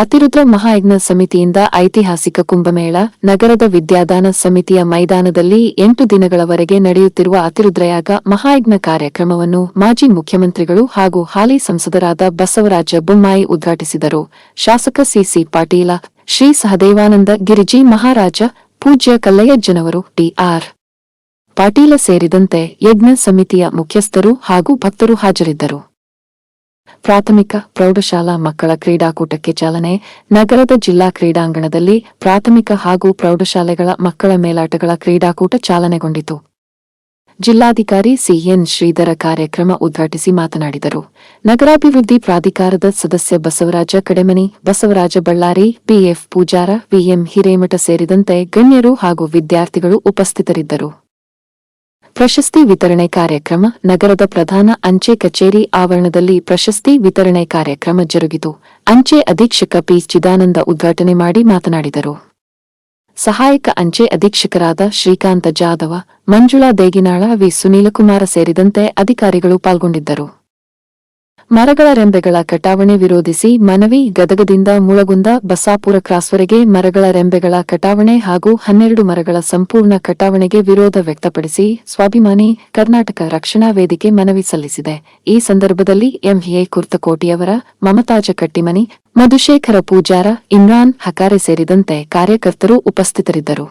ಅತಿರುದ್ರ ಮಹಾಯಜ್ಞ ಸಮಿತಿಯಿಂದ ಐತಿಹಾಸಿಕ ಕುಂಭಮೇಳ ನಗರದ ವಿದ್ಯಾದಾನ ಸಮಿತಿಯ ಮೈದಾನದಲ್ಲಿ 8 ದಿನಗಳವರೆಗೆ ನಡೆಯುತ್ತಿರುವ ಅತಿರುದ್ರಯಾಗ ಮಹಾಯಜ್ಞ ಕಾರ್ಯಕ್ರಮವನ್ನು ಮಾಜಿ ಮುಖ್ಯಮಂತ್ರಿಗಳು ಹಾಗೂ ಹಾಲಿ ಸಂಸದರಾದ ಬಸವರಾಜ ಬೊಮ್ಮಾಯಿ ಉದ್ಘಾಟಿಸಿದರು. ಶಾಸಕ ಸಿಸಿ ಪಾಟೀಲ, ಶ್ರೀ ಸಹದೇವಾನಂದ ಗಿರಿಜಿ ಮಹಾರಾಜ, ಪೂಜ್ಯ ಕಲ್ಲಯ್ಯಜ್ಜನವರು, ಟಿ.ಆರ್. ಪಾಟೀಲ ಸೇರಿದಂತೆ ಯಜ್ಞ ಸಮಿತಿಯ ಮುಖ್ಯಸ್ಥರು ಹಾಗೂ ಭಕ್ತರು ಹಾಜರಿದ್ದರು. ಪ್ರಾಥಮಿಕ ಪ್ರೌಢಶಾಲಾ ಮಕ್ಕಳ ಕ್ರೀಡಾಕೂಟಕ್ಕೆ ಚಾಲನೆ. ನಗರದ ಜಿಲ್ಲಾ ಕ್ರೀಡಾಂಗಣದಲ್ಲಿ ಪ್ರಾಥಮಿಕ ಹಾಗೂ ಪ್ರೌಢಶಾಲೆಗಳ ಮಕ್ಕಳ ಮೇಲಾಟಗಳ ಕ್ರೀಡಾಕೂಟ ಚಾಲನೆಗೊಂಡಿತು. ಜಿಲ್ಲಾಧಿಕಾರಿ ಸಿಎನ್ ಶ್ರೀಧರ ಕಾರ್ಯಕ್ರಮ ಉದ್ಘಾಟಿಸಿ ಮಾತನಾಡಿದರು. ನಗರಾಭಿವೃದ್ಧಿ ಪ್ರಾಧಿಕಾರದ ಸದಸ್ಯ ಬಸವರಾಜ ಕಡೆಮನಿ, ಬಸವರಾಜ ಬಳ್ಳಾರಿ, ಪಿಎಫ್ ಪೂಜಾರ, ವಿಎಂ ಹಿರೇಮಠ ಸೇರಿದಂತೆ ಗಣ್ಯರು ಹಾಗೂ ವಿದ್ಯಾರ್ಥಿಗಳು ಉಪಸ್ಥಿತರಿದ್ದರು. ಪ್ರಶಸ್ತಿ ವಿತರಣೆ ಕಾರ್ಯಕ್ರಮ. ನಗರದ ಪ್ರಧಾನ ಅಂಚೆ ಕಚೇರಿ ಆವರಣದಲ್ಲಿ ಪ್ರಶಸ್ತಿ ವಿತರಣೆ ಕಾರ್ಯಕ್ರಮ ಜರುಗಿತು. ಅಂಚೆ ಅಧೀಕ್ಷಕ ಪಿ. ಚಿದಾನಂದ ಉದ್ಘಾಟನೆ ಮಾಡಿ ಮಾತನಾಡಿದರು. ಸಹಾಯಕ ಅಂಚೆ ಅಧೀಕ್ಷಕರಾದ ಶ್ರೀಕಾಂತ ಜಾಧವ, ಮಂಜುಳಾ ದೇಗಿನಾಳ, ವಿ. ಸುನೀಲಕುಮಾರ ಸೇರಿದಂತೆ ಅಧಿಕಾರಿಗಳು ಪಾಲ್ಗೊಂಡಿದ್ದರು. ಮರಗಳ ರೆಂಬೆಗಳ ಕಟಾವಣೆ ವಿರೋಧಿಸಿ ಮನವಿ. ಗದಗದಿಂದ ಮುಳಗುಂದ ಬಸಾಪುರ ಕ್ರಾಸ್ವರೆಗೆ ಮರಗಳ ರೆಂಬೆಗಳ ಕಟಾವಣೆ ಹಾಗೂ 12 ಮರಗಳ ಸಂಪೂರ್ಣ ಕಟಾವಣೆಗೆ ವಿರೋಧ ವ್ಯಕ್ತಪಡಿಸಿ ಸ್ವಾಭಿಮಾನಿ ಕರ್ನಾಟಕ ರಕ್ಷಣಾ ವೇದಿಕೆ ಮನವಿ ಸಲ್ಲಿಸಿದೆ. ಈ ಸಂದರ್ಭದಲ್ಲಿ ಎಂಎ ಕುರ್ತಕೋಟಿಯವರ, ಮಮತಾಜ ಕಟ್ಟಿಮನಿ, ಮಧುಶೇಖರ ಪೂಜಾರ, ಇಮ್ರಾನ್ ಹಕಾರೆ ಸೇರಿದಂತೆ ಕಾರ್ಯಕರ್ತರು ಉಪಸ್ಥಿತರಿದ್ದರು.